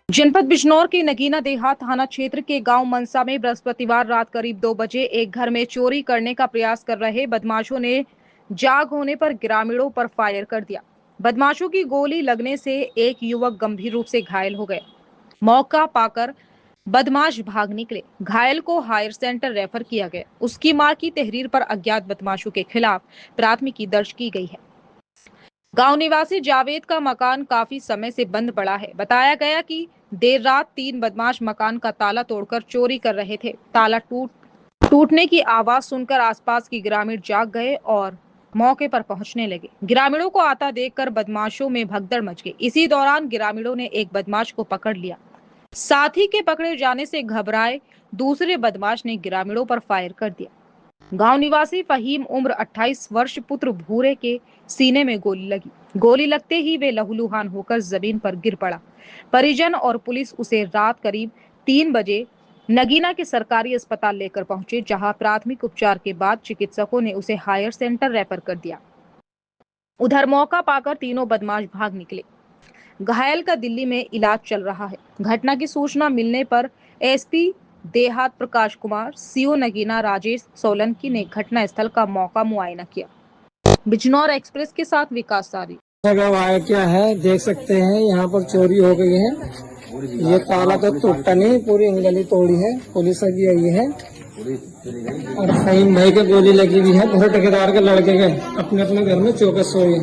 जनपद बिजनौर के नगीना देहात थाना क्षेत्र के गांव मनसा में बृहस्पतिवार रात करीब 2 बजे एक घर में चोरी करने का प्रयास कर रहे बदमाशों ने जाग होने पर ग्रामीणों पर फायर कर दिया। बदमाशों की गोली लगने से एक युवक गंभीर रूप से घायल हो गए। मौका पाकर बदमाश भाग निकले। घायल को हायर सेंटर रेफर किया गया। उसकी मां की तहरीर पर अज्ञात बदमाशों के खिलाफ प्राथमिकी दर्ज की गई है। गांव निवासी जावेद का मकान काफी समय से बंद पड़ा है। बताया गया कि देर रात 3 बदमाश मकान का ताला तोड़कर चोरी कर रहे थे। ताला टूटने की आवाज सुनकर आसपास के ग्रामीण जाग गए और मौके पर पहुंचने लगे। ग्रामीणों को आता देखकर बदमाशों में भगदड़ मच गई। इसी दौरान ग्रामीणों ने एक बदमाश को पकड़ लिया। साथी के पकड़े जाने से घबराए दूसरे बदमाश ने ग्रामीणों पर फायर कर दिया। गांव निवासी फहीम उम्र 28 वर्ष पुत्र भूरे के सीने में गोली लगी। गोली लगते ही वे लहूलुहान होकर जमीन पर गिर पड़ा। परिजन और पुलिस उसे रात करीब 3 बजे नगीना के सरकारी अस्पताल लेकर पहुंचे, जहां प्राथमिक उपचार के बाद चिकित्सकों ने उसे हायर सेंटर रेफर कर दिया। उधर मौका पाकर तीनों बदमाश भाग निकले। घायल का दिल्ली में इलाज चल रहा है। घटना की सूचना मिलने पर एसपी देहात प्रकाश कुमार, सीओ नगीना राजेश सोलंकी ने घटना स्थल का मौका मुआयना किया। बिजनौर एक्सप्रेस के साथ विकास सारी। जगह आया क्या है देख सकते हैं, यहाँ पर चोरी हो गई है। ये ताला तो टूटा नहीं, पूरी गली तोड़ी है। पुलिस अभी आई है और फहीम भाई के गोली लगी हुई है। भोरे ठेकेदार के लड़के गए अपने अपने घर में चौकस सोए।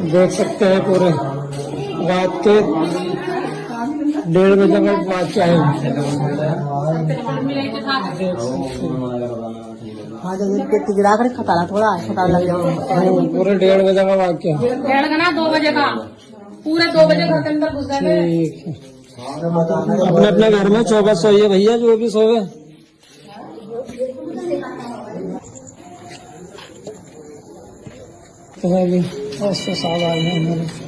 देख सकते हैं पूरे रात के 1:30 बजे का बात क्या है। पूरे 1:30 बजे का वाक्य, 2 बजे का, पूरे 2 बजे घर के अंदर घुस गए। ठीक है, अपने अपने घर में चौकस सोइए भैया, जो भी सोए। ऐसे साल आए हैं मेरे।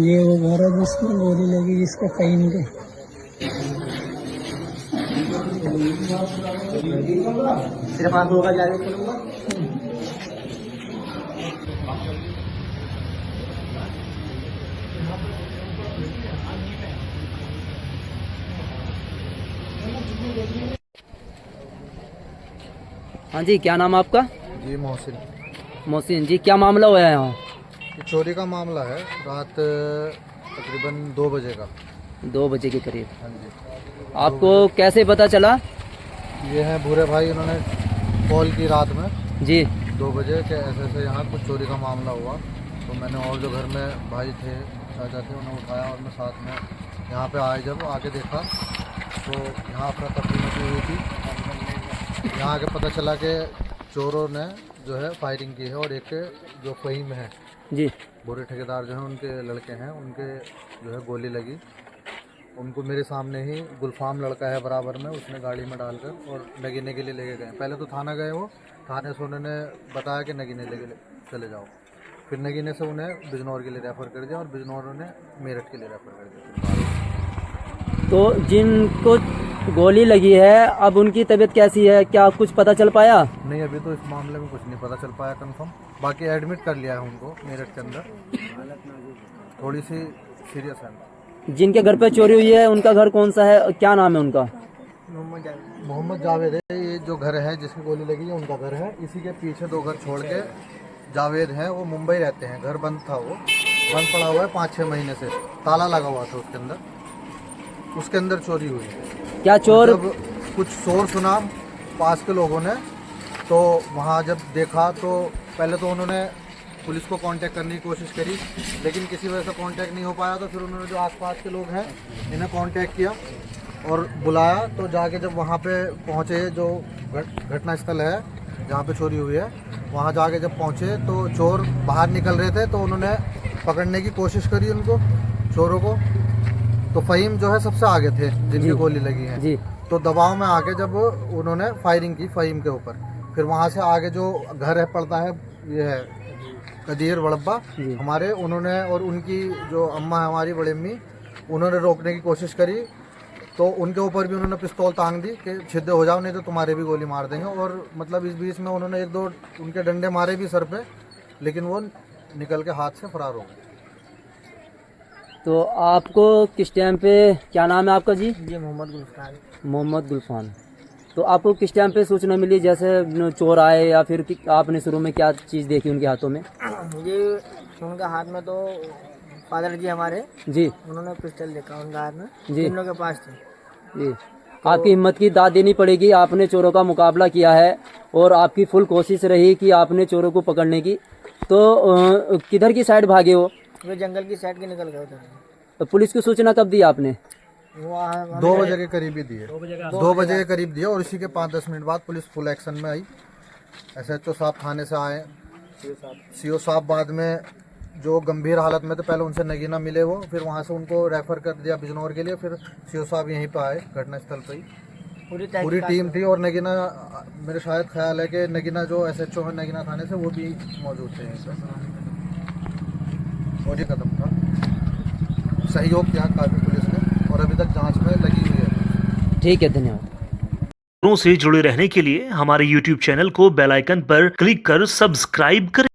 ये वो घर है जिसमें गोली लगी, जिसको फहीम के। सिर्फ आप होगा जाए। हाँ जी, क्या नाम है आपका? जी मोहसिन। मोहसिन जी, क्या मामला हुआ है यहाँ? चोरी का मामला है, रात तकरीबन 2 बजे का। 2 बजे के करीब। हाँ जी। आपको कैसे पता चला? ये हैं भूरे भाई, उन्होंने कॉल की रात में जी 2 बजे के ऐसे ऐसे यहाँ कुछ चोरी का मामला हुआ। तो मैंने और जो घर में भाई थे, चाचा थे, उन्हें उठाया और मैं साथ में यहाँ पे आए। जब आके देखा तो यहाँ अफरा तफरी मची हुई थी। यहाँ आके पता चला कि चोरों ने जो है फायरिंग की है और एक जो फहीम है जी, बुरे ठेकेदार जो हैं उनके लड़के हैं, उनके जो है गोली लगी। उनको मेरे सामने ही गुलफाम लड़का है बराबर में, उसने गाड़ी में डालकर और नगीने के लिए लेके गए। पहले तो थाना गए, वो थाने से उन्होंने बताया कि नगीने लेके चले जाओ। फिर नगीने से उन्हें बिजनौर के लिए रेफ़र कर दिया और बिजनौर ने मेरठ के लिए रेफ़र कर दिया। तो जिनको गोली लगी है अब उनकी तबीयत कैसी है, क्या कुछ पता चल पाया? नहीं, अभी तो इस मामले में कुछ नहीं पता चल पाया कंफर्म। बाकी एडमिट कर लिया है उनको मेरठ के अंदर, थोड़ी सी सीरियस है। जिनके घर पे चोरी हुई है उनका घर कौन सा है, क्या नाम है उनका? मोहम्मद जावेद है। ये जो घर है जिसकी गोली लगी है उनका घर है। इसी के पीछे 2 घर छोड़ के जावेद हैं, वो मुंबई रहते हैं। घर बंद था, वो बंद पड़ा हुआ है 5-6 महीने से, ताला लगा हुआ था उसके अंदर चोरी हुई है। क्या चोर? जब कुछ शोर सुना पास के लोगों ने, तो वहाँ जब देखा तो पहले तो उन्होंने पुलिस को कांटेक्ट करने की कोशिश करी, लेकिन किसी वजह से कांटेक्ट नहीं हो पाया। तो फिर उन्होंने जो आसपास के लोग हैं इन्हें कांटेक्ट किया और बुलाया। तो जाके जब वहाँ पे पहुँचे, जो घटना स्थल है जहाँ पे चोरी हुई है, वहाँ जाके जब पहुँचे तो चोर बाहर निकल रहे थे। तो उन्होंने पकड़ने की कोशिश करी उनको, चोरों को। तो फहीम जो है सबसे आगे थे जिनकी गोली लगी है जी। तो दबाव में आके जब उन्होंने फायरिंग की फहीम के ऊपर, फिर वहाँ से आगे जो घर है पड़ता है, ये है कदीर वड़ब्बा जी। हमारे, उन्होंने और उनकी जो अम्मा है हमारी बड़ी अम्मी, उन्होंने रोकने की कोशिश करी तो उनके ऊपर भी उन्होंने पिस्तौल तांग दी कि सीधे हो जाओ नहीं तो तुम्हारे भी गोली मार देंगे। और मतलब इस बीच में उन्होंने एक दो उनके डंडे मारे भी सर पे, लेकिन वो निकल के हाथ से फरार हो गए। तो आपको किस टाइम पे, क्या नाम है आपका जी? ये मोहम्मद गुलफान। मोहम्मद गुलफान। तो आपको किस टाइम पे सूचना मिली, जैसे चोर आए या फिर आपने शुरू में क्या चीज़ देखी उनके हाथों में? मुझे उनके हाथ में तो फादर जी हमारे, जी उन्होंने पिस्टल देखा उनके हाथ में, जी। इन लोगों के पास थे। जी, आपकी हिम्मत की दाद देनी पड़ेगी। आपने चोरों का मुकाबला किया है और आपकी फुल कोशिश रही कि आपने चोरों को पकड़ने की। तो किधर की साइड भागे हो? वे जंगल की साइड के निकल गए थे। तो पुलिस को सूचना कब दी आपने? वो 2 बजे के करीब ही दिए, 2 बजे के करीब दिया। और इसी के 5-10 मिनट बाद पुलिस फुल एक्शन में आई। SHO साहब थाने से आए, CO साहब बाद में जो गंभीर हालत में थे, पहले उनसे नगीना मिले वो, फिर वहाँ से उनको रेफर कर दिया बिजनौर के लिए। फिर CO साहब यहीं पे आए घटनास्थल पे ही, पूरी टीम थी। और नगीना, मेरे शायद ख्याल है कि नगीना जो SHO है नगीना थाने से, वो भी मौजूद थे यहीं पे। और ये कदम था, सहयोग किया काफी पुलिस ने और अभी तक जांच में लगी हुई है। ठीक है, धन्यवाद। खबरों से जुड़े रहने के लिए हमारे YouTube चैनल को बेल आइकन पर क्लिक कर सब्सक्राइब करें।